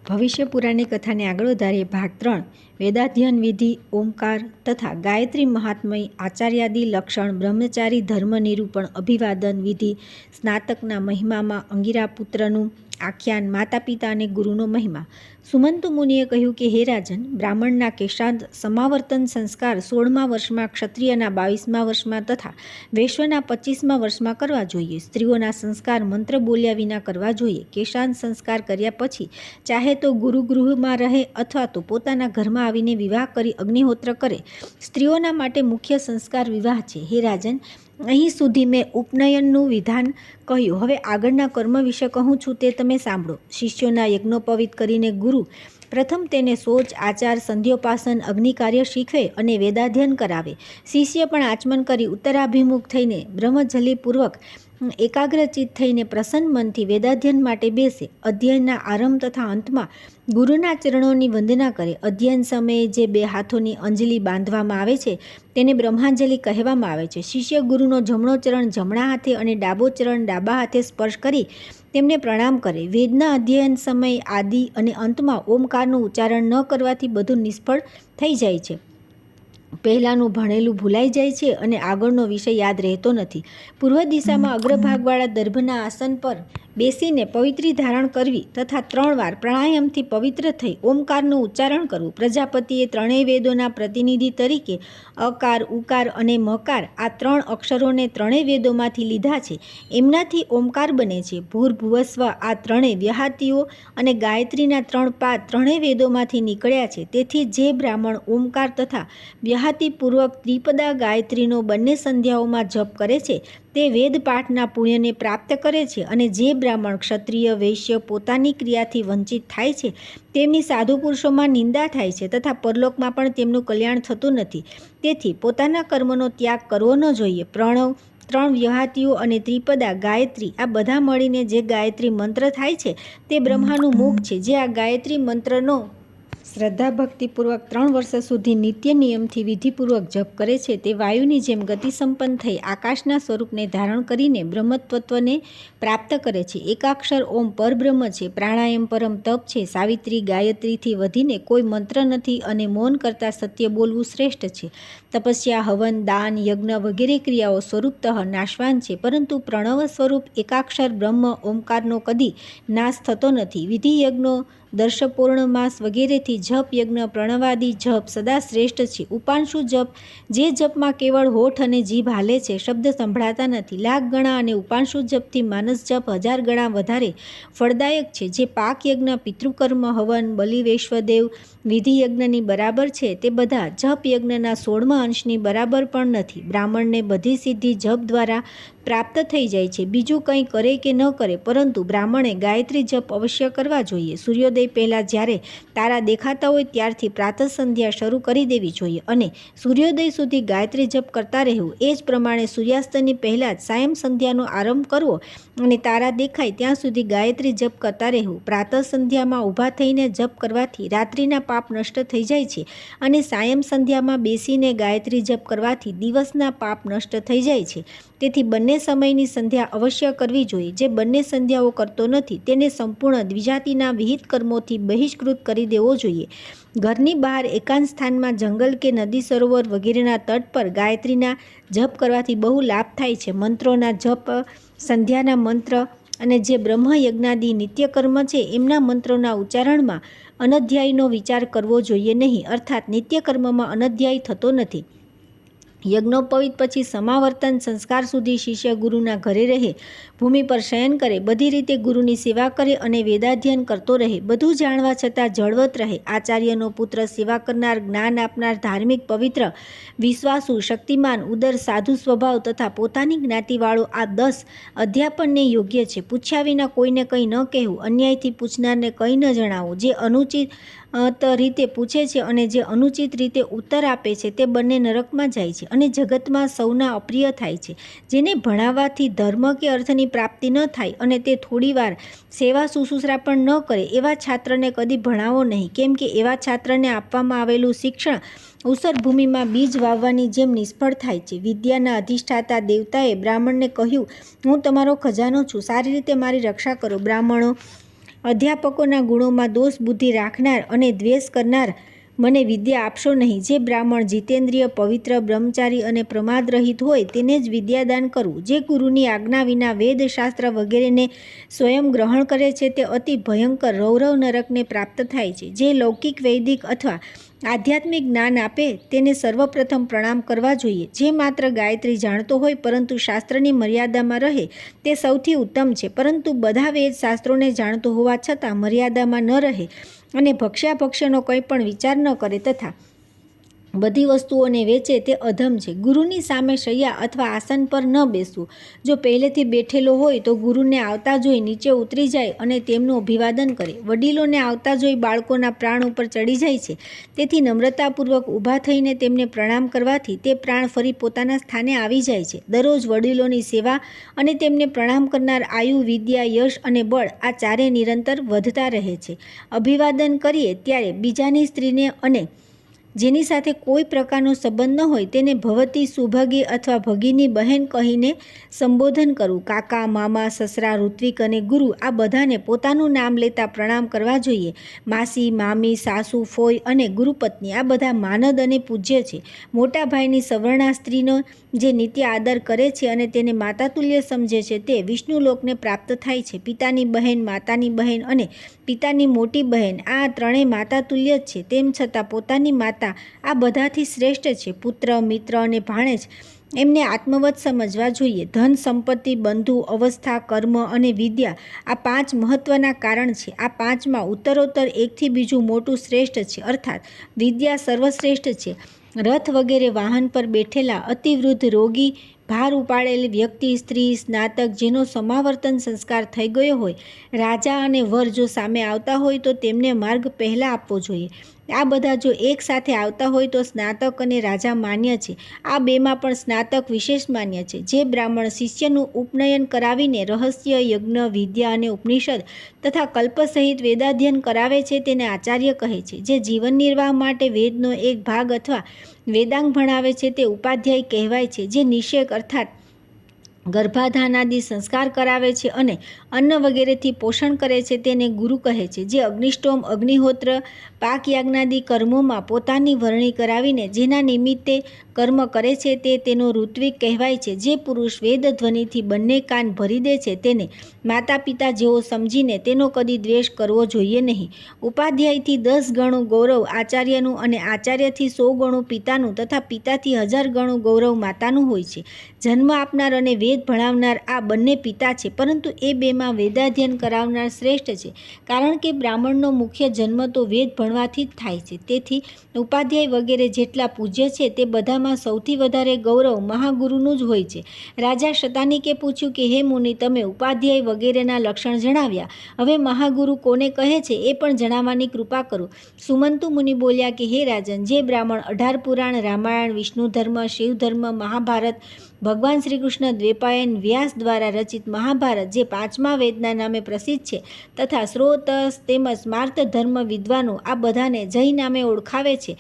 ભવિષ્ય પુરાણની કથાને આગળ વધારીએ. ભાગ 3 વેદાધ્યયન વિધિ, ઓમકાર તથા ગાયત્રી મહાત્મય, આચાર્યાદિ લક્ષણ, બ્રહ્મચારી ધર્મ નિરૂપણ, અભિવાદન વિધિ, સ્નાતકના મહિમામાં અંગિરા પુત્રનું આખ્યાન, માતા પિતા અને ગુરુનો મહિમા. સુમંતુ મુનિએ કહ્યું કે હે રાજન, બ્રાહ્મણના કેશાંત સમાવર્તન સંસ્કાર 16મા વર્ષમાં, ક્ષત્રિયના 22મા વર્ષમાં તથા વૈશ્વના 25મા વર્ષમાં કરવા જોઈએ. સ્ત્રીઓના સંસ્કાર મંત્ર બોલ્યા વિના કરવા જોઈએ. કેશાંત સંસ્કાર કર્યા પછી ચાહે તો ગુરુગૃહમાં રહે અથવા તો પોતાના ઘરમાં આવીને વિવાહ કરી અગ્નિહોત્ર કરે. સ્ત્રીઓના માટે મુખ્ય સંસ્કાર વિવાહ છે. હે રાજન, અહીં સુધી મેં ઉપનયનનું વિધાન કહ્યું. હવે આગળના કર્મ વિશે કહું છું તે તમે સાંભળો. શિષ્યોના યજ્ઞોપવિત કરીને ગુરુ પ્રથમ તેને શૌચ, આચાર, સંધ્યોપાસન, અગ્નિકાર્ય શીખવે અને વેદાધ્યયન કરાવે. શિષ્ય પણ આચમન કરી ઉત્તરાભિમુખ થઈને બ્રહ્મજલીપૂર્વક એકાગ્રચિત થઈને પ્રસન્ન મનથી વેદાધ્યયન માટે બેસે. અધ્યયનના આરંભ તથા અંતમાં ગુરુના ચરણોની વંદના કરે. અધ્યયન સમયે જે 2 હાથોની અંજલિ બાંધવામાં આવે છે તેને બ્રહ્માંજલિ કહેવામાં આવે છે. શિષ્ય ગુરુનો જમણો ચરણ જમણા હાથે અને ડાબો ચરણ ડાબા હાથે સ્પર્શ કરી તેમને પ્રણામ કરે. વેદના અધ્યયન સમય આદિ અને અંતમાં ઓમકારનું ઉચ્ચારણ ન કરવાથી બધું નિષ્ફળ થઈ જાય છે. પહેલાંનું ભણેલું ભૂલાઈ જાય છે અને આગળનો વિષય યાદ રહેતો નથી. પૂર્વ દિશામાં અગ્રભાગવાળા દર્ભના આસન પર બેસીને પવિત્રી ધારણ કરવી તથા 3 વાર પ્રાણાયામથી પવિત્ર થઈ ઓમકારનું ઉચ્ચારણ કરવું. પ્રજાપતિએ 3 વેદોના પ્રતિનિધિ તરીકે અકાર, ઉકાર અને મકાર આ 3 અક્ષરોને 3 વેદોમાંથી લીધા છે. એમનાથી ઓમકાર બને છે. ભૂર્ભુવસ્વ આ 3 વ્યાહતિઓ અને ગાયત્રીના 3 પાદ 3 વેદોમાંથી નીકળ્યા છે. તેથી જે બ્રાહ્મણ ઓમકાર તથા વ્યાહતિપૂર્વક ત્રિપદા ગાયત્રીનો બંને સંધ્યાઓમાં જપ કરે છે તે વેદપાઠના પુણ્યને પ્રાપ્ત કરે છે. અને જે બ્રાહ્મણ, ક્ષત્રિય, વૈશ્ય પોતાની ક્રિયાથી વંચિત થાય છે તેમની સાધુ પુરુષોમાં નિંદા થાય છે તથા પરલોકમાં પણ તેમનું કલ્યાણ થતું નથી. તેથી પોતાના કર્મનો ત્યાગ કરવો ન જોઈએ. પ્રણવ, 3 વ્યાહતિઓ અને ત્રિપદા ગાયત્રી આ બધા મળીને જે ગાયત્રી મંત્ર થાય છે તે બ્રહ્માનું મુખ છે. જે આ ગાયત્રી મંત્રનો શ્રદ્ધા ભક્તિપૂર્વક 3 વર્ષ સુધી નિત્ય નિયમથી વિધિપૂર્વક જપ કરે છે તે વાયુની જેમ ગતિસંપન્ન થઈ આકાશના સ્વરૂપને ધારણ કરીને બ્રહ્મતત્વને પ્રાપ્ત કરે છે. એકાક્ષર ઓમ પરબ્રહ્મ છે. પ્રાણાયામ પરમ તપ છે. સાવિત્રી, ગાયત્રીથી વધીને કોઈ મંત્ર નથી અને મૌન કરતાં સત્ય બોલવું શ્રેષ્ઠ છે. તપસ્યા, હવન, દાન, યજ્ઞ વગેરે ક્રિયાઓ સ્વરૂપતઃ નાશવાન છે, પરંતુ પ્રણવ સ્વરૂપ એકાક્ષર બ્રહ્મ ઓમકારનો કદી નાશ થતો નથી. વિધિ, યજ્ઞો, દર્શ પૌર્ણમાસ વગેરેથી જપ, યજ્ઞ, પ્રણવાદી જપ સદા શ્રેષ્ઠ છે. ઉપાંશુ જપ, જે જપમાં કેવળ હોઠ અને જીભ હાલે છે, શબ્દ સંભળાતા નથી, લાખ ગણા અને ઉપાંશુ જપથી માનસ જપ 1000 ગણા વધારે ફળદાયક છે. જે પાક યજ્ઞ, પિતૃકર્મ, હવન, બલિ, વૈશ્વદેવ વિધિ યજ્ઞની બરાબર છે તે બધા જપ યજ્ઞના 16મા અંશની બરાબર પણ નથી. બ્રાહ્મણને બધી સિદ્ધિ જપ દ્વારા પ્રાપ્ત થઈ જાય છે, બીજું કંઈ કરે કે ન કરે, પરંતુ બ્રાહ્મણે ગાયત્રી જપ અવશ્ય કરવા જોઈએ. સૂર્યોદય પહેલાં જ્યારે તારા દેખાતા હોય ત્યારથી પ્રાતઃ સંધ્યા શરૂ કરી દેવી જોઈએ અને સૂર્યોદય સુધી ગાયત્રી જપ કરતા રહેવું. એ જ પ્રમાણે સૂર્યાસ્તની પહેલાં જ સાયં સંધ્યાનો આરંભ કરવો અને તારા દેખાય ત્યાં સુધી ગાયત્રી જપ કરતા રહેવું. પ્રાતઃ સંધ્યામાં ઊભા થઈને જપ કરવાથી રાત્રિના પાપ નષ્ટ થઈ જાય છે અને સાયં સંધ્યામાં બેસીને ગાયત્રી જપ કરવાથી દિવસના પાપ નષ્ટ થઈ જાય છે. તેથી બંને સમયની સંધ્યા અવશ્ય કરવી જોઈએ. જે બંને સંધ્યાઓ કરતો નથી તેને સંપૂર્ણ દ્વિજાતિના વિહિત કર્મોથી બહિષ્કૃત કરી દેવો જોઈએ. ઘરની બહાર એકાંત સ્થાનમાં, જંગલ કે નદી સરોવર વગેરેના તટ પર ગાયત્રીના જપ કરવાથી બહુ લાભ થાય છે. મંત્રોના જપ, સંધ્યાના મંત્ર અને જે બ્રહ્મ યજ્ઞાદિ નિત્યકર્મ છે એમના મંત્રોના ઉચ્ચારણમાં અનધ્યાયીનો વિચાર કરવો જોઈએ નહીં, અર્થાત નિત્યકર્મમાં અનધ્યાયી થતો નથી. યજ્ઞોપવિત પછી સમાવર્તન સંસ્કાર સુધી શિષ્ય ગુરુના ઘરે રહે, ભૂમિ પર શયન કરે, બધી રીતે ગુરુની સેવા કરે અને વેદાધ્યયન કરતો રહે. બધું જાણવા છતાં જળવત રહે. આચાર્યનો પુત્ર, સેવા કરનાર, જ્ઞાન આપનાર, ધાર્મિક, પવિત્ર, વિશ્વાસુ, શક્તિમાન, ઉદર, સાધુ સ્વભાવ તથા પોતાની જ્ઞાતિવાળો આ 10 અધ્યાપનને યોગ્ય છે. પૂછ્યા વિના કોઈને કંઈ ન કહેવું, અન્યાયથી પૂછનારને કંઈ ન જણાવવું. જે અનુચિત રીતે પૂછે છે અને જે અનુચિત રીતે ઉત્તર આપે છે તે બંને નરકમાં જાય છે અને જગતમાં સૌના અપ્રિય થાય છે. જેને ભણાવવાથી ધર્મ કે અર્થની પ્રાપ્તિ ન થાય અને તે થોડીવાર સેવા શુશ્રૂષા પણ ન કરે એવા છાત્રને કદી ભણાવો નહીં, કેમ કે એવા છાત્રને આપવામાં આવેલું શિક્ષણ ઉસર ભૂમિમાં બીજ વાવવાની જેમ નિષ્ફળ થાય છે. વિદ્યાના અધિષ્ઠાતા દેવતાએ બ્રાહ્મણને કહ્યું, હું તમારો ખજાનો છું, સારી રીતે મારી રક્ષા કરો. બ્રાહ્મણો અધ્યાપકોના ગુણોમાં દોષ બુદ્ધિ રાખનાર અને દ્વેષ કરનાર મને વિદ્યા આપશો નહીં. જે બ્રાહ્મણ જીતેન્દ્રિય, પવિત્ર, બ્રહ્મચારી અને પ્રમાદ રહિત હોય તેને જ વિદ્યાદાન કરવું. જે ગુરુની આજ્ઞા વિના વેદ, શાસ્ત્ર વગેરેને સ્વયં ગ્રહણ કરે છે તે અતિ ભયંકર રૌરવ નરકને પ્રાપ્ત થાય છે. જે લૌકિક, વૈદિક અથવા આધ્યાત્મિક જ્ઞાન આપે તેને સર્વપ્રથમ પ્રણામ કરવા જોઈએ. જે માત્ર ગાયત્રી જાણતો હોય પરંતુ શાસ્ત્રની મર્યાદામાં રહે તે સૌથી ઉત્તમ છે. પરંતુ બધા વેદ શાસ્ત્રોને જાણતો હોવા છતાં મર્યાદામાં ન રહે અને ભક્ષ્યાભક્ષ્યનો કંઈ પણ વિચાર ન કરે તથા બધી વસ્તુઓને વેચે તે અધમ છે. ગુરુની સામે શૈયા અથવા આસન પર ન બેસવું. જો પહેલેથી બેઠેલો હોય તો ગુરુને આવતા જોઈ નીચે ઉતરી જાય અને તેમનું અભિવાદન કરે. વડીલોને આવતા જોઈ બાળકોના પ્રાણ ઉપર ચડી જાય છે. તેથી નમ્રતાપૂર્વક ઊભા થઈને તેમને પ્રણામ કરવાથી તે પ્રાણ ફરી પોતાના સ્થાને આવી જાય છે. દરરોજ વડીલોની સેવા અને તેમને પ્રણામ કરનાર આયુ, વિદ્યા, યશ અને બળ આ ચારે નિરંતર વધતા રહે છે. અભિવાદન કરીએ ત્યારે બીજાની સ્ત્રીને અને જેની સાથે કોઈ પ્રકારનો સંબંધ ન હોય તેને ભવતી, સુભગી અથવા ભગીની બહેન કહીને સંબોધન કરવું. કાકા, મામા, સસરા, ઋત્વિક અને ગુરુ આ બધાને પોતાનું નામ લેતા પ્રણામ કરવા જોઈએ. માસી, મામી, સાસુ, ફોઈ અને ગુરુપત્ની આ બધા માનદ અને પૂજ્ય છે. મોટા ભાઈની સવર્ણા સ્ત્રીનો જે નિત્ય આદર કરે છે અને તેને માતાતુલ્ય સમજે છે તે વિષ્ણુલોકને પ્રાપ્ત થાય છે. પિતાની બહેન, માતાની બહેન અને પિતાની મોટી બહેન આ ત્રણેય માતાતુલ્ય જ છે. તેમ છતાં પોતાની માતા આ બધાથી શ્રેષ્ઠ છે. પુત્ર, મિત્ર અને ભાણેજ એમને આત્મવત સમજવા જોઈએ. ધન, સંપત્તિ, બંધુ, અવસ્થા, કર્મ અને વિદ્યા આ પાંચ મહત્વના કારણ છે. આ પાંચમાં ઉત્તરોત્તર એકથી બીજું મોટું શ્રેષ્ઠ છે. અર્થાત વિદ્યા સર્વશ્રેષ્ઠ છે. રથ વગેરે વાહન પર બેઠેલા અતિવૃદ્ધ, રોગી, ભાર ઉપાડેલી વ્યક્તિ, સ્ત્રી, સ્નાતક જેનો સમાવર્તન સંસ્કાર થઈ ગયો હોય, રાજા અને વર જો સામે આવતા હોય તો તેમને માર્ગ પહેલાં આપવો જોઈએ. આ બધા જો એક સાથે આવતા હોય તો સ્નાતક અને રાજા માન્ય છે. આ બેમાં પણ સ્નાતક વિશેષ માન્ય છે. જે બ્રાહ્મણ શિષ્યનું ઉપનયન કરાવીને રહસ્ય, યજ્ઞ, વિદ્યા અને ઉપનિષદ તથા કલ્પ સહિત વેદાધ્યન કરાવે છે તેને આચાર્ય કહે છે. જે જીવન નિર્વાહ માટે વેદનો એક ભાગ અથવા વેદાંગ ભણાવે છે તે ઉપાધ્યાય કહેવાય છે. જે નિષેક અર્થાત ગર્ભાધાનાદિ સંસ્કાર કરાવે છે અને અન્ન વગેરેથી પોષણ કરે છે તેને ગુરુ કહે છે. જે અગ્નિષ્ટોમ, અગ્નિહોત્ર, પાકયાજ્ઞાદિ કર્મોમાં પોતાની વરણી કરાવીને જેના નિમિત્તે કર્મ કરે છે તે તેનો ઋત્વિક કહેવાય છે. જે પુરુષ વેદ ધ્વનિથી બંને કાન ભરી દે છે તેને માતા પિતા જેવો સમજીને તેનો કદી દ્વેષ કરવો જોઈએ નહીં. ઉપાધ્યાયથી 10 ગણું ગૌરવ આચાર્યનું અને આચાર્યથી 100 ગણું પિતાનું તથા પિતાથી 1000 ગણું ગૌરવ માતાનું હોય છે. જન્મ આપનાર અને વેદ ભણાવનાર આ બંને પિતા છે, પરંતુ એ બેમાં વેદાધ્યન કરાવનાર શ્રેષ્ઠ છે. કારણ કે બ્રાહ્મણનો મુખ્ય જન્મ તો વેદ ભણવાથી જ થાય છે. તેથી ઉપાધ્યાય વગેરે જેટલા પૂજ્ય છે તે બધામાં સૌથી વધારે ગૌરવ મહાગુરુનું જ હોય છે. રાજા શતાનિકે પૂછ્યું કે હે મુનિ, તમે ઉપાધ્યાય વગેરેના લક્ષણ જણાવ્યા, હવે મહાગુરુ કોને કહે છે એ પણ જણાવવાની કૃપા કરો. સુમંતુ મુનિ બોલ્યા કે હે રાજન, જે બ્રાહ્મણ 18 પુરાણ, રામાયણ, વિષ્ણુ ધર્મ, શિવ ધર્મ, મહાભારત, ભગવાન શ્રી કૃષ્ણ દ્વૈપાયન, વ્યાસ દ્વારા રચિત મહાભારત જે 5મા વેદના નામે પ્રસિદ્ધ છે તથા શ્રોતસ તેમજ સ્માર્ત ધર્મ વિદ્વાનો આ બધાને જય નામે ઓળખાવે છે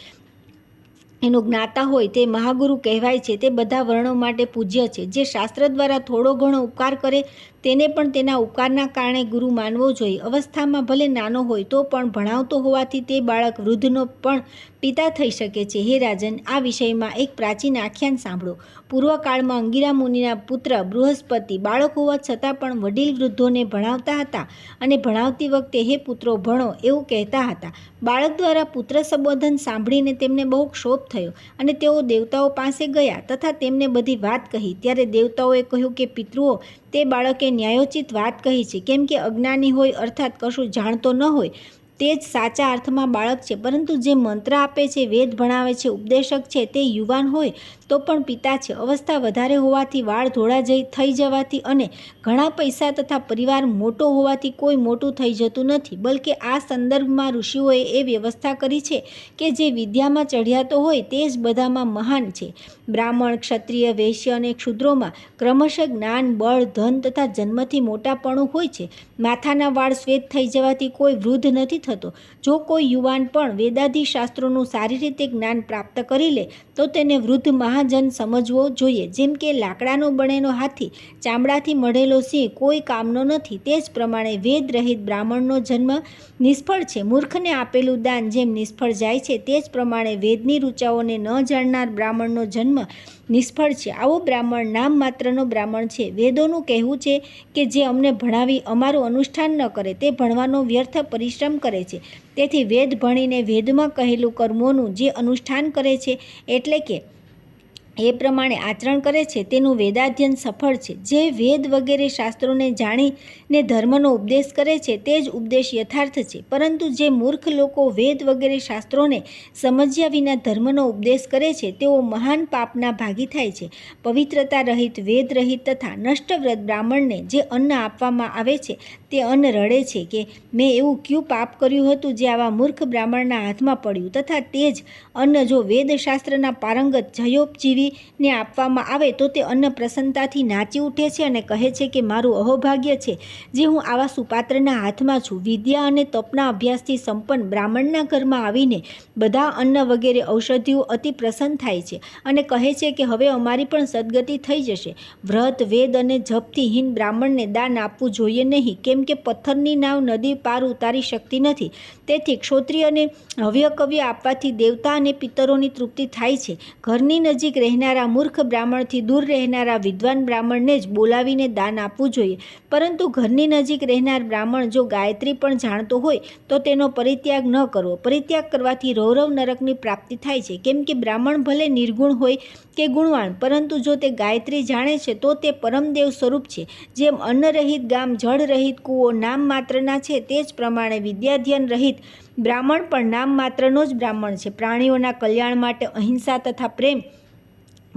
એનો જ્ઞાતા હોય તે મહાગુરુ કહેવાય છે. તે બધા વર્ણો માટે પૂજ્ય છે. જે શાસ્ત્ર દ્વારા થોડો ઘણો ઉપકાર કરે તેને પણ તેના ઉપકારના કારણે ગુરુ માનવો જોઈએ. અવસ્થામાં ભલે નાનો હોય તો પણ ભણાવતો હોવાથી તે બાળક વૃદ્ધનો પણ પિતા થઈ શકે છે. હે રાજન, આ વિષયમાં એક પ્રાચીન આખ્યાન સાંભળો. પૂર્વકાળમાં અંગિરા મુનિના પુત્ર બૃહસ્પતિ બાળક હોવા છતાં પણ વડીલ વૃદ્ધોને ભણાવતા હતા અને ભણાવતી વખતે હે પુત્રો ભણો એવું કહેતા હતા. બાળક દ્વારા પુત્ર સંબોધન સાંભળીને તેમને બહુ ક્ષોભ થયો અને તેઓ દેવતાઓ પાસે ગયા તથા તેમને બધી વાત કહી. ત્યારે દેવતાઓએ કહ્યું કે પિતૃઓ, તે બાળકે ન્યાયોચિત વાત કહી છે. કેમ કે અજ્ઞાની હોય અર્થાત કશું જાણતો ન હોય તે જ સાચા અર્થમાં બાળક છે, પરંતુ જે મંત્ર આપે છે, વેદ ભણાવે છે, ઉપદેશક છે તે યુવાન હોય તો પણ પિતા છે. અવસ્થા વધારે હોવાથી, વાળ ધોળા થઈ જવાથી અને ઘણા પૈસા તથા પરિવાર મોટો હોવાથી કોઈ મોટું થઈ જતું નથી. બલકે આ સંદર્ભમાં ઋષિઓએ એ વ્યવસ્થા કરી છે કે જે વિદ્યામાં ચઢિયાતો હોય તે જ બધામાં મહાન છે. બ્રાહ્મણ, ક્ષત્રિય, વૈશ્ય અને ક્ષુદ્રોમાં ક્રમશઃ જ્ઞાન, બળ, ધન તથા જન્મથી મોટાપણું હોય છે. માથાના વાળ શ્વેત થઈ જવાથી કોઈ વૃદ્ધ નથી થતો. જો કોઈ યુવાન પણ વેદાદિ શાસ્ત્રોનું સારી રીતે જ્ઞાન પ્રાપ્ત કરી લે તો તેને વૃદ્ધ મહા મહાજન સમજવો જોઈએ. જેમ કે લાકડાનો બનેલો હાથી, ચામડાથી મઢેલો સિંહ કોઈ કામનો નથી, તે જ પ્રમાણે વેદ રહિત બ્રાહ્મણનો જન્મ નિષ્ફળ છે. મૂર્ખને આપેલું દાન જેમ નિષ્ફળ જાય છે, તે જ પ્રમાણે વેદની ઋચાઓને ન જાણનાર બ્રાહ્મણનો જન્મ નિષ્ફળ છે. આવો બ્રાહ્મણ નામ માત્રનો બ્રાહ્મણ છે. વેદોનું કહેવું છે કે જે અમને ભણાવી અમારું અનુષ્ઠાન ન કરે તે ભણવાનો વ્યર્થ પરિશ્રમ કરે છે. તેથી વેદ ભણીને વેદમાં કહેલું કર્મોનું જે અનુષ્ઠાન કરે છે, એટલે કે એ પ્રમાણે આચરણ કરે છે, તેનું વેદાધ્યન સફળ છે. જે વેદ વગેરે શાસ્ત્રોને જાણીને ધર્મનો ઉપદેશ કરે છે તે જ ઉપદેશ યથાર્થ છે. પરંતુ જે મૂર્ખ લોકો વેદ વગેરે શાસ્ત્રોને સમજ્યા વિના ધર્મનો ઉપદેશ કરે છે, તેઓ મહાન પાપના ભાગી થાય છે. પવિત્રતા રહિત, વેદ રહિત તથા નષ્ટવ્રત બ્રાહ્મણને જે અન્ન આપવામાં આવે છે, તે અન્ન રડે છે કે મેં એવું ક્યું પાપ કર્યું હતું જે આવા મૂર્ખ બ્રાહ્મણના હાથમાં પડ્યું. તથા તે જ અન્ન જો વેદશાસ્ત્રના પારંગત જયોપજીવીને આપવામાં આવે તો તે અન્ન પ્રસન્નતાથી નાચી ઉઠે છે અને કહે છે કે મારું અહોભાગ્ય છે જે હું આવા સુપાત્રના હાથમાં છું. વિદ્યા અને તપના અભ્યાસથી સંપન્ન બ્રાહ્મણના ઘરમાં આવીને બધા અન્ન વગેરે ઔષધિઓ અતિ પ્રસન્ન થાય છે અને કહે છે કે હવે અમારી પણ સદગતિ થઈ જશે. વ્રત, વેદ અને જપથી હીન બ્રાહ્મણને દાન આપવું જોઈએ નહીં, કેમ કે પથ્થરની નાવ નદી પાર ઉતારી શકતી નથી. તેથી ક્ષોત્રિયને હવ્ય કવ્ય આપવાથી દેવતા અને પિતરોની તૃપ્તિ થાય છે. ઘરની નજીક રહેનારા મૂર્ખ બ્રાહ્મણથી દૂર રહેનારા વિદ્વાન બ્રાહ્મણને જ બોલાવીને દાન આપવું જોઈએ. પરંતુ ઘરની નજીક રહેનાર બ્રાહ્મણ જો ગાયત્રી પણ જાણતો હોય તો તેનો પરિત્યાગ ન કરવો. પરિત્યાગ કરવાથી રૌરવ નરકની પ્રાપ્તિ થાય છે. કેમ કે બ્રાહ્મણ ભલે નિર્ગુણ હોય કે ગુણવાન, પરંતુ જો તે ગાયત્રી જાણે છે તો તે પરમદેવ સ્વરૂપ છે. જેમ અન્નરહિત ગામ, જળ રહિત કૂવો નામ માત્રના છે, તે જ પ્રમાણે વિદ્યાધ્યન રહિત બ્રાહ્મણ પણ નામ માત્રનો જ બ્રાહ્મણ છે. પ્રાણીઓના કલ્યાણ માટે અહિંસા તથા પ્રેમ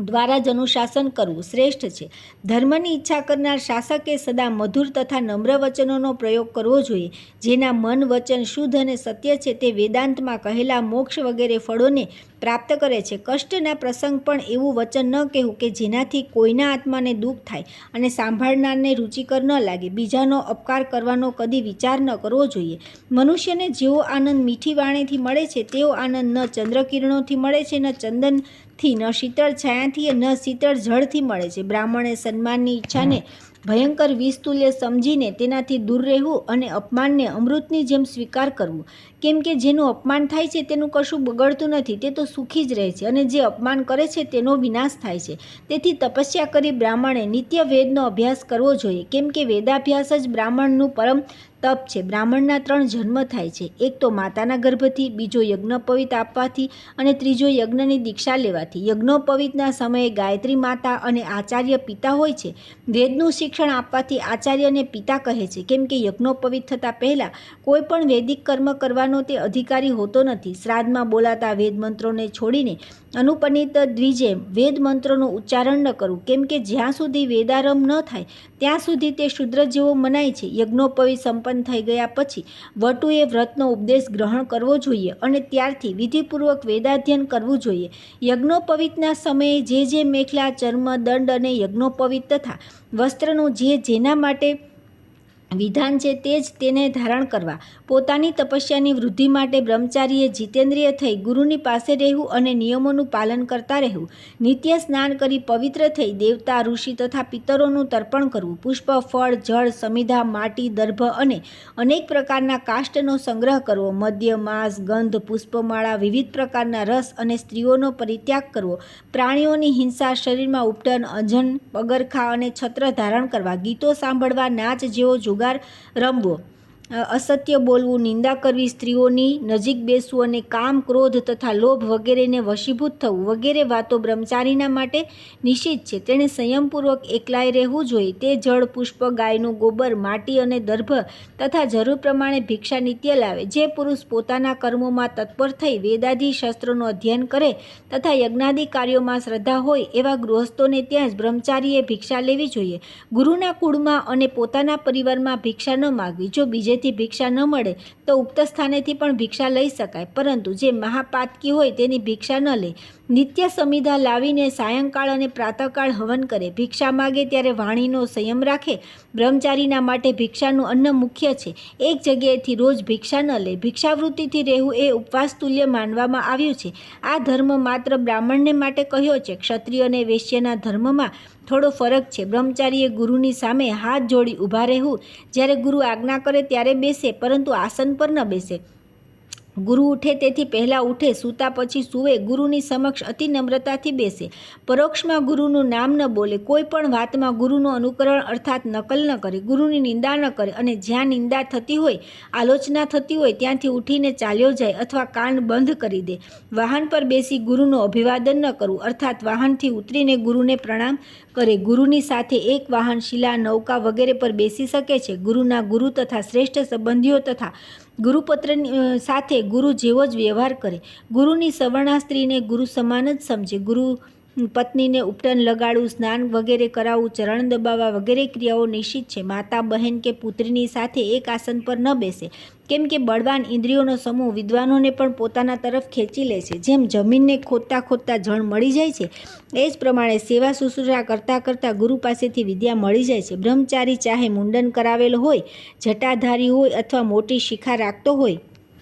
દ્વારા જ અનુશાસન કરવું શ્રેષ્ઠ છે. ધર્મની ઈચ્છા કરનાર શાસકે સદા મધુર તથા નમ્ર વચનોનો પ્રયોગ કરવો જોઈએ. જેના મન વચન શુદ્ધ અને સત્ય છે તે વેદાંતમાં કહેલા મોક્ષ વગેરે ફળોને પ્રાપ્ત કરે છે. કષ્ટના પ્રસંગ પણ એવું વચન ન કહેવું કે જેનાથી કોઈના આત્માને દુઃખ થાય અને સાંભળનારને રુચિકર ન લાગે. બીજાનો અપકાર કરવાનો કદી વિચાર ન કરવો જોઈએ. મનુષ્યને જેવો આનંદ મીઠી વાણીથી મળે છે તેવો આનંદ ન ચંદ્રકિરણોથી મળે છે, ન ચંદનથી, ન શીતળ છાયાથી, ન શીતળ જળથી મળે છે. બ્રાહ્મણે સન્માનની ઈચ્છાને ભયંકર વિષતુલ્ય સમજીને તેનાથી દૂર રહેવું અને અપમાનને અમૃતની જેમ સ્વીકાર કરવું. કેમ કે જેનું અપમાન થાય છે તેનું કશું બગડતું નથી, તે તો સુખી જ રહે છે, અને જે અપમાન કરે છે તેનો વિનાશ થાય છે. તેથી તપસ્યા કરી બ્રાહ્મણે નિત્ય વેદનો અભ્યાસ કરવો જોઈએ. કેમ કે વેદાભ્યાસ જ બ્રાહ્મણનું પરમ તપ છે. બ્રાહ્મણના 3 જન્મ થાય છે. એક તો માતાના ગર્ભથી, બીજો યજ્ઞોપવિત આપવાથી અને ત્રીજો યજ્ઞની દીક્ષા લેવાથી. યજ્ઞોપવિતના સમયે ગાયત્રી માતા અને આચાર્ય પિતા હોય છે. વેદનું શિક્ષણ આપવાથી આચાર્યને પિતા કહે છે. કેમ કે યજ્ઞોપવિત થતાં પહેલાં કોઈ પણ વૈદિક કર્મ કરવાનો તે અધિકારી હોતો નથી. શ્રાદ્ધમાં બોલાતા વેદ મંત્રોને છોડીને અનુપનિત દ્વિજે વેદ મંત્રોનું ઉચ્ચારણ ન કરવું. કેમ કે જ્યાં સુધી વેદારંભ ન થાય ત્યાં સુધી તે શૂદ્ર જેવો મનાય છે. યજ્ઞોપવિત સંપન્ન થઈ ગયા પછી વટુએ વ્રતનો ઉપદેશ ગ્રહણ કરવો જોઈએ અને ત્યારથી વિધિપૂર્વક વેદાધ્યન કરવું જોઈએ. યજ્ઞોપવિતના સમયે જે મેખલા, ચર્મ, દંડ અને યજ્ઞોપવિત તથા વસ્ત્રનું જેના માટે વિધાન છે તે જ તેને ધારણ કરવા. પોતાની તપસ્યાની વૃદ્ધિ માટે બ્રહ્મચારીએ જીતેન્દ્રિય થઈ ગુરુની પાસે રહેવું અને નિયમોનું પાલન કરતા રહેવું. નિત્ય સ્નાન કરી પવિત્ર થઈ દેવતા, ઋષિ તથા પિતરોનું તર્પણ કરવું. પુષ્પ, ફળ, જળ, સમિધા, માટી, દર્ભ અને અનેક પ્રકારના કાષ્ટનો સંગ્રહ કરવો. મદ્ય, માંસ, ગંધ, પુષ્પમાળા, વિવિધ પ્રકારના રસ અને સ્ત્રીઓનો પરિત્યાગ કરવો. પ્રાણીઓની હિંસા, શરીરમાં ઉપટન, અંજન, પગરખા અને છત્ર ધારણ કરવા. ગીતો સાંભળવા, નાચ જેવો જુગાર રમવો, અસત્ય બોલવું, નિંદા કરવી, સ્ત્રીઓની નજીક બેસવું અને કામ, ક્રોધ તથા લોભ વગેરેને વશીભૂત થવું વગેરે વાતો બ્રહ્મચારીના માટે નિષિદ્ધ છે. તેણે સંયમપૂર્વક એકલાએ રહેવું જોઈએ. તે જળ, પુષ્પ, ગાયનું ગોબર, માટી અને દર્ભ તથા જરૂર પ્રમાણે ભિક્ષા નિત્ય લાવે. જે પુરુષ પોતાના કર્મોમાં તત્પર થઈ વેદાદિ શસ્ત્રોનું અધ્યયન કરે તથા યજ્ઞાદિ કાર્યોમાં શ્રદ્ધા હોય એવા ગૃહસ્થોને ત્યાં જ બ્રહ્મચારીએ ભિક્ષા લેવી જોઈએ. ગુરુના કુળમાં અને પોતાના પરિવારમાં ભિક્ષા ન માગવી. જો બીજેથી સ્થાનેથી ભિક્ષા ન મળે તો ઉક્ત સ્થાનેથી પણ ભિક્ષા લઈ શકાય, પરંતુ જે મહાપાતકી હોય તેની ભિક્ષા ન લે. નિત્ય સમિધા લાવીને સાયંકાળ અને પ્રાતઃકાળ હવન કરે. ભિક્ષા માગે ત્યારે વાણીનો સંયમ રાખે. બ્રહ્મચારીના માટે ભિક્ષાનું અન્ન મુખ્ય છે. એક જગ્યાએથી રોજ ભિક્ષા ન લે. ભિક્ષાવૃત્તિથી રહેવું એ ઉપવાસ તુલ્ય માનવામાં આવ્યું છે. આ ધર્મ માત્ર બ્રાહ્મણને માટે કહ્યો છે. ક્ષત્રિય અને વૈશ્યના ધર્મમાં થોડો ફરક છે. બ્રહ્મચારીએ ગુરુની સામે હાથ જોડી ઊભા રહેવું. જ્યારે ગુરુ આજ્ઞા કરે ત્યારે બેસે, પરંતુ આસન પર ન બેસે. ગુરુ ઉઠે તેથી પહેલાં ઉઠે, સૂતા પછી સૂવે. ગુરુની સમક્ષ અતિ નમ્રતાથી બેસે. પરોક્ષમાં ગુરુનું નામ ન બોલે. કોઈ પણ વાતમાં ગુરુનું અનુકરણ અર્થાત નકલ ન કરે. ગુરુની નિંદા ન કરે, અને જ્યાં નિંદા થતી હોય, આલોચના થતી હોય ત્યાંથી ઉઠીને ચાલ્યો જાય અથવા કાન બંધ કરી દે. વાહન પર બેસી ગુરુનું અભિવાદન ન કરવું, અર્થાત વાહનથી ઉતરીને ગુરુને પ્રણામ કરે. ગુરુની સાથે એક વાહન, શિલા, નૌકા વગેરે પર બેસી શકે છે. ગુરુના ગુરુ તથા શ્રેષ્ઠ સંબંધીઓ તથા ગુરુપત્ર સાથે ગુરુ જેવો જ વ્યવહાર કરે. ગુરુની સવર્ણા સ્ત્રીને ગુરુ સમાન જ સમજે. ગુરુ પત્નીને ઉપટન લગાડવું, સ્નાન વગેરે કરાવવું, ચરણ દબાવવા વગેરે ક્રિયાઓ નિશ્ચિત છે. માતા, બહેન કે પુત્રીની સાથે એક આસન પર ન બેસે, કેમ કે બળવાન ઇન્દ્રિયોનો સમૂહ વિદ્વાનોને પણ પોતાના તરફ ખેંચી લે છે. જેમ જમીનને ખોદતા ખોદતા જળ મળી જાય છે, એ જ પ્રમાણે સેવા શુશ્રૂષા કરતાં કરતાં ગુરુ પાસેથી વિદ્યા મળી જાય છે. બ્રહ્મચારી ચાહે મુંડન કરાવેલ હોય, જટાધારી હોય અથવા મોટી શિખા રાખતો હોય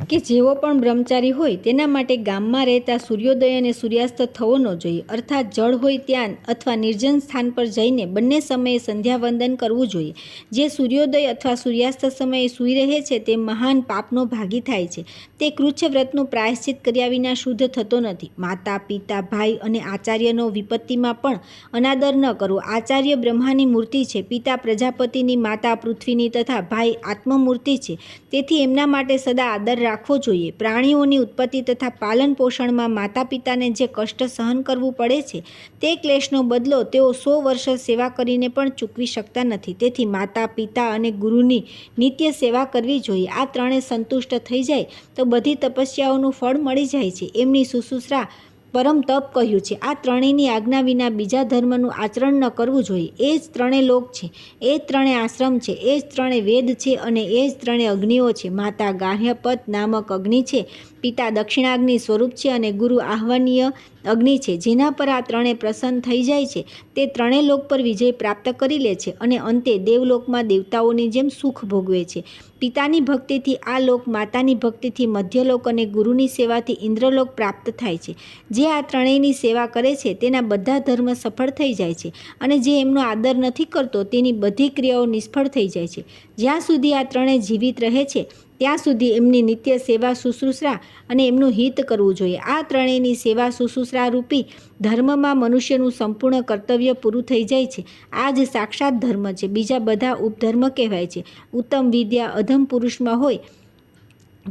કે જેવો પણ બ્રહ્મચારી હોય, તેના માટે ગામમાં રહેતા સૂર્યોદય અને સૂર્યાસ્ત થવો ન જોઈએ. અર્થાત જળ હોય ત્યાં અથવા નિર્જન સ્થાન પર જઈને બંને સમયે સંધ્યાવંદન કરવું જોઈએ. જે સૂર્યોદય અથવા સૂર્યાસ્ત સમયે સૂઈ રહે છે તે મહાન પાપનો ભાગી થાય છે. તે કૃચ્છ વ્રતનું પ્રાયશ્ચિત કર્યા વિના શુદ્ધ થતો નથી. માતા, પિતા, ભાઈ અને આચાર્યનો વિપત્તિમાં પણ અનાદર ન કરવો. આચાર્ય બ્રહ્માની મૂર્તિ છે, પિતા પ્રજાપતિની, માતા પૃથ્વીની તથા ભાઈ આત્મમૂર્તિ છે. તેથી એમના માટે સદા આદર રાખવો જોઈએ. પ્રાણીઓની ઉત્પત્તિ તથા પાલન પોષણમાં માતા પિતાને જે કષ્ટ સહન કરવું પડે છે, તે ક્લેશનો બદલો તેઓ 100 વર્ષ સેવા કરીને પણ ચૂકવી શકતા નથી. તેથી માતા, પિતા અને ગુરુની નિત્ય સેવા કરવી જોઈએ. આ ત્રણે સંતુષ્ટ થઈ જાય તો બધી તપસ્યાઓનું ફળ મળી જાય છે. એમની શુશ્રૂષા પરમ તપ કહ્યું છે. આ ત્રણેયની આજ્ઞા વિના બીજા ધર્મનું આચરણ ન કરવું જોઈએ. એ જ ત્રણે લોક છે, એ જ ત્રણે આશ્રમ છે, એ જ ત્રણે વેદ છે અને એ જ ત્રણે અગ્નિઓ છે. માતા ગાર્હપત નામક અગ્નિ છે, પિતા દક્ષિણાગ્નિ સ્વરૂપ છે અને ગુરુ આહ્વનીય અગ્નિ છે. જેના પર આ ત્રણે પ્રસન્ન થઈ જાય છે તે ત્રણેય લોક પર વિજય પ્રાપ્ત કરી લે છે અને અંતે દેવલોકમાં દેવતાઓની જેમ સુખ ભોગવે છે. પિતાની ભક્તિથી આ લોક, માતાની ભક્તિથી મધ્યલોક અને ગુરુની સેવાથી ઇન્દ્રલોક પ્રાપ્ત થાય છે. જે આ ત્રણેયની સેવા કરે છે તેના બધા ધર્મ સફળ થઈ જાય છે, અને જે એમનો આદર નથી કરતો તેની બધી ક્રિયાઓ નિષ્ફળ થઈ જાય છે. જ્યાં સુધી આ ત્રણેય જીવિત રહે છે ત્યાં સુધી એમની નિત્ય સેવા શુશ્રૂષા અને એમનું હિત કરવું જોઈએ. આ ત્રણેયની સેવા શુશ્રૂષા રૂપી ધર્મમાં મનુષ્યનું સંપૂર્ણ કર્તવ્ય પૂરું થઈ જાય છે. આ જ સાક્ષાત ધર્મ છે. બીજા બધા ઉપધર્મ કહેવાય છે. ઉત્તમ વિદ્યા અધમ પુરુષમાં હોય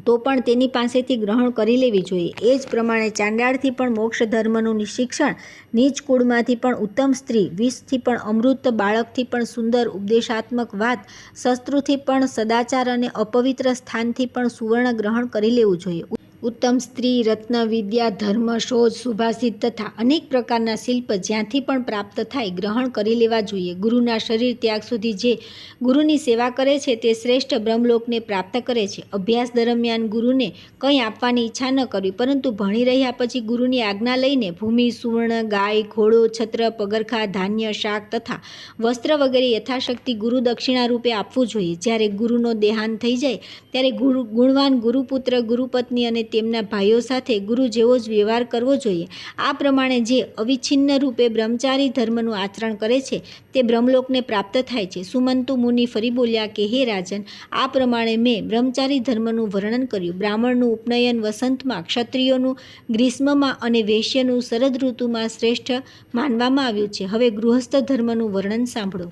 તો પણ તેની પાસેથી ગ્રહણ કરી લેવી જોઈએ. એ જ પ્રમાણે ચાંડાળથી પણ મોક્ષ ધર્મનું શિક્ષણ, નીચ કુળમાંથી પણ ઉત્તમ સ્ત્રી, વિષથી પણ અમૃત, બાળકથી પણ સુંદર ઉપદેશાત્મક વાત, શસ્ત્રુથી પણ સદાચાર અને અપવિત્ર સ્થાનથી પણ સુવર્ણ ગ્રહણ કરી લેવું જોઈએ. ઉત્તમ સ્ત્રી, રત્ન, વિદ્યા, ધર્મ, શોધ, સુભાષિત તથા અનેક પ્રકારના શિલ્પ જ્યાંથી પણ પ્રાપ્ત થાય ગ્રહણ કરી લેવા જોઈએ. ગુરુના શરીર ત્યાગ સુધી જે ગુરુની સેવા કરે છે તે શ્રેષ્ઠ બ્રહ્મલોકને પ્રાપ્ત કરે છે. અભ્યાસ દરમિયાન ગુરુને કંઈ આપવાની ઈચ્છા ન કરવી, પરંતુ ભણી રહ્યા પછી ગુરુની આજ્ઞા લઈને ભૂમિ, સુવર્ણ, ગાય, ઘોડો, છત્ર, પગરખા, ધાન્ય, શાક તથા વસ્ત્ર વગેરે યથાશક્તિ ગુરુ દક્ષિણા રૂપે આપવું જોઈએ. જ્યારે ગુરુનો દેહાંત થઈ જાય ત્યારે ગુણવાન ગુરુપુત્ર, ગુરુપત્ની અને તેમના ભાઈઓ સાથે ગુરુ જેવો જ વ્યવહાર કરવો જોઈએ. આ પ્રમાણે જે અવિચ્છિન્ન રૂપે બ્રહ્મચારી ધર્મનું આચરણ કરે છે તે બ્રહ્મલોકને પ્રાપ્ત થાય છે. સુમંતુ મુનિ ફરી બોલ્યા કે હે રાજન, આ પ્રમાણે મેં બ્રહ્મચારી ધર્મનું વર્ણન કર્યું. બ્રાહ્મણનું ઉપનયન વસંતમાં, ક્ષત્રિયોનું ગ્રીષ્મમાં અને વૈશ્યનું શરદ ઋતુમાં શ્રેષ્ઠ માનવામાં આવ્યું છે. હવે ગૃહસ્થ ધર્મનું વર્ણન સાંભળો.